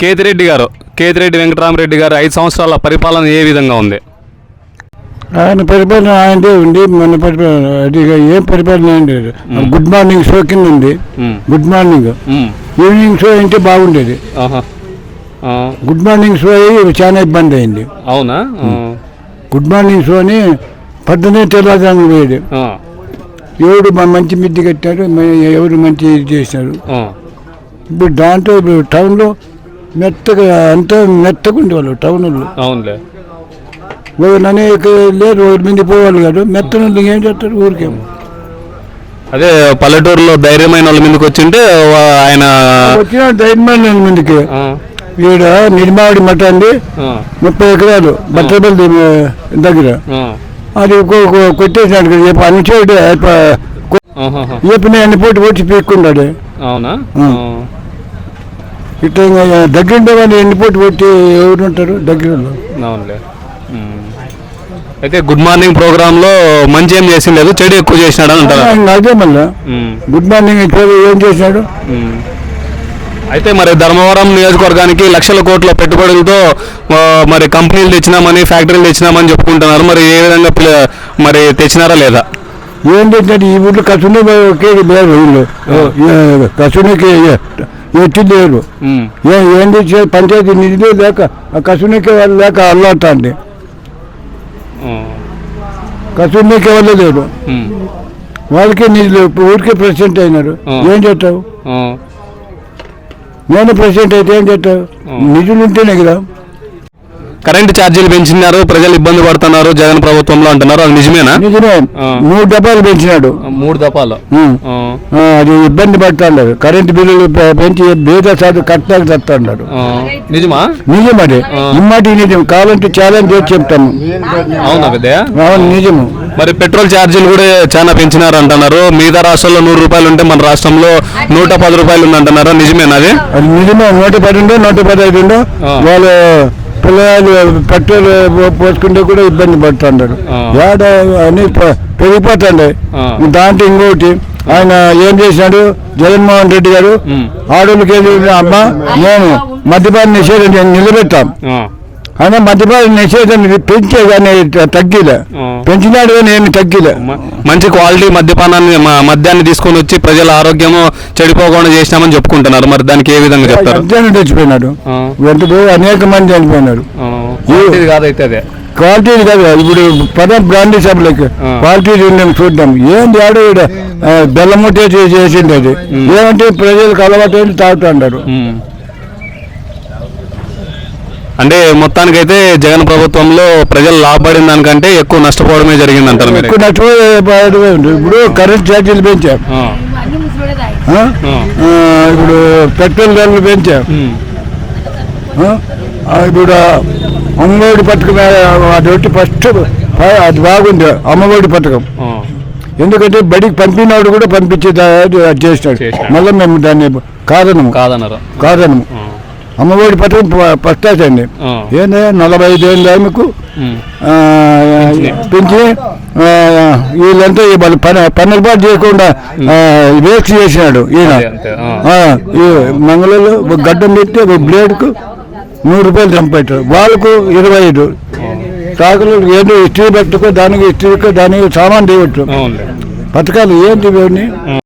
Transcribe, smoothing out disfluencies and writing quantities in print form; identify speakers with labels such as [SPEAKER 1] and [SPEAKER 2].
[SPEAKER 1] కేతిరెడ్డి వెంకటరామరెడ్డి గారు 5 సంవత్సరాల పరిపాలన ఏ విధంగా ఉంది?
[SPEAKER 2] ఆయన పరిపాలన ఆయనదే ఉంది. మన పరిపాలన అది ఏం పరిపాలన అండి. గుడ్ మార్నింగ్ షో కింద ఉంది. గుడ్ మార్నింగ్ ఈవినింగ్ షో అంటే బాగుండేది. గుడ్ మార్నింగ్ షో చాలా ఇబ్బంది అయింది.
[SPEAKER 1] అవునా?
[SPEAKER 2] గుడ్ మార్నింగ్ షో అని పొద్దునే తెల్లవారుజామున పోయేది. ఎవరు మంచి మిద్ది కట్టారు, ఎవరు మంచి ఇది చేశారు. ఇప్పుడు దాంట్లో టౌన్లో మెత్తగా అంతా మెత్తగా ఉండేవాళ్ళు టౌన్లో.
[SPEAKER 1] అవునులే.
[SPEAKER 2] అనేక లేరు, రోడ్డు మీద పోవాలి కాదు. మెత్తన ఏం చేస్తారు ఊరికేమో.
[SPEAKER 1] అదే పల్లెటూరులో ధైర్యమైన వాళ్ళ మీదకి వచ్చింటే ఆయన
[SPEAKER 2] వచ్చిన ధైర్యమైన వాళ్ళ మీదకి ఈడ నిర్మాడి మఠ అండి 30 ఎకరాలు బట్టబల్లి దగ్గర అది కొట్టేసినాడు కదా. అనుచేడు అన్ని పోటీ వచ్చి పీక్కుంటాడు.
[SPEAKER 1] అవునా?
[SPEAKER 2] ఇట్లా దగ్గర ఉండే వాళ్ళు ఎన్ని పోటీ కొట్టి ఎవరు ఉంటారు దగ్గర.
[SPEAKER 1] అవునులే. అయితే గుడ్ మార్నింగ్ ప్రోగ్రామ్ లో మంచి ఏం చేసి లేదు, చెడు ఎక్కువ చేసినాడు అని అంటారు.
[SPEAKER 2] అదే మళ్ళా గుడ్ మార్నింగ్ ఏం చేసినాడు.
[SPEAKER 1] అయితే మరి ధర్మవరం నియోజకవర్గానికి లక్షల కోట్ల పెట్టుబడులతో మరి కంపెనీలు తెచ్చినామని, ఫ్యాక్టరీలు తెచ్చినామని చెప్పుకుంటున్నారు. మరి ఏ విధంగా మరి తెచ్చినారా లేదా?
[SPEAKER 2] ఏం తెచ్చినట్టు ఈ ఊళ్ళో కసుని లేరు, వీళ్ళు కసునికి ఎట్టి లేరు. ఏం తెచ్చిన పంచాయతీ నిధులు లేక కసునికి వాళ్ళు లేక అల్లాడుతా అండి. కసునికి వాళ్ళు లేరు, వాళ్ళకే నిధులు. ఊరికే ప్రెసిడెంట్ అయినారు, ఏం చేస్తావు? నేను ప్రెసిడెంట్ అయితే ఏం చేస్తావు? నిధులు ఉంటేనే కదా.
[SPEAKER 1] కరెంటు ఛార్జీలు పెంచినారు, ప్రజలు ఇబ్బంది పడుతున్నారు జగన్ ప్రభుత్వంలో అంటున్నారు. అది నిజమేనా?
[SPEAKER 2] నిజమే. 3 దఫాలు పెంచినాడు.
[SPEAKER 1] 3 దఫాలు
[SPEAKER 2] అది ఇబ్బంది పడుతున్నారు. కరెంటు బిల్లులు పెంచి బీద సాధు కట్టలేక చెప్తాడు.
[SPEAKER 1] నిజమా?
[SPEAKER 2] నిజం. అది ఇమ్మాటి నిజం. కావాలంటే ఛాలెంజ్ చేసి చెప్తాము.
[SPEAKER 1] అవునా?
[SPEAKER 2] అవును, నిజము.
[SPEAKER 1] మరి పెట్రోల్ ఛార్జీలు కూడా చాలా పెంచినారు అంటున్నారు. మిగతా రాష్ట్రాల్లో 100 రూపాయలు ఉంటే మన రాష్ట్రంలో 110 రూపాయలు ఉందంటున్నారు. నిజమేనా? అది
[SPEAKER 2] నిజమే. 110 ఉండో 115 ఉండో వాళ్ళు పిల్లలు పెట్రోల్ పోసుకుంటే కూడా ఇబ్బంది పడుతుంటారు. ఏడ అని పెరిగిపోతుండే. దాంట్లో ఇంకోటి ఆయన ఏం చేసినాడు జగన్మోహన్ రెడ్డి గారు, ఆడోళ్ళకి ఏం చేసిన అమ్మ మేము మద్యపాన నిషేధం నిలబెట్టాం. ఆయన మద్యపాన నిషేధం పెంచే కానీ తగ్గిలే, పెంచినాడు కానీ ఏమి తగ్గిలే.
[SPEAKER 1] మంచి క్వాలిటీ మద్యాన్ని తీసుకొని వచ్చి ప్రజల ఆరోగ్యము చెడిపోకుండా చేసినామని చెప్పుకుంటున్నారు. మరి దానికి ఏ విధంగా చెప్తారు?
[SPEAKER 2] మద్యాన్ని తెచ్చిపోయినాడు, అనేక మంది చనిపోయినారు. క్వాలిటీ కాదు. ఇప్పుడు బ్రాండీ సభలకి క్వాలిటీ చూద్దాం. ఏంటి ఆడు బెల్లముట్టే చేసింది. అది ఏమంటే ప్రజలకు అలవాటు తాగుతుంటారు.
[SPEAKER 1] అంటే మొత్తానికైతే జగన్ ప్రభుత్వంలో ప్రజలు లాభపడిన దానికంటే ఎక్కువ నష్టపోవడమే జరిగింది అంటారు.
[SPEAKER 2] ఎక్కువ నష్టపోవడమే. ఇప్పుడు కరెంట్ ఛార్జీలు పెంచాం, ఇప్పుడు పెట్రోల్ ధరలు పెంచాం, ఇప్పుడు అమ్మఒడి పథకం అది ఫస్ట్ అది బాగుంది. అమ్మఒడి పథకం ఎందుకంటే బడికి పంపినవాడు కూడా పంపించేది చేసినాడు. మళ్ళీ మేము దాన్ని కాదనము. అమ్మఒడి పథకం ఫస్ట్ అండి. ఏంటంటే 45 ఏళ్ళ మీకు పెంచి వీళ్ళంతా పన్నుపాటు చేయకుండా వేస్ట్ చేసినాడు ఈయన. మంగళలో గడ్డం పెట్టి ఒక బ్లేడ్కు 100 రూపాయలు చంపెట్టారు. వాళ్ళకు 25. తాకలు ఏంటో ఇస్త్రీ పెట్టుకో, దానికి ఇస్త్రీకో, దానికి సామాన్ తీయవచ్చు. పథకాలు ఏంటి ఇవన్నీ?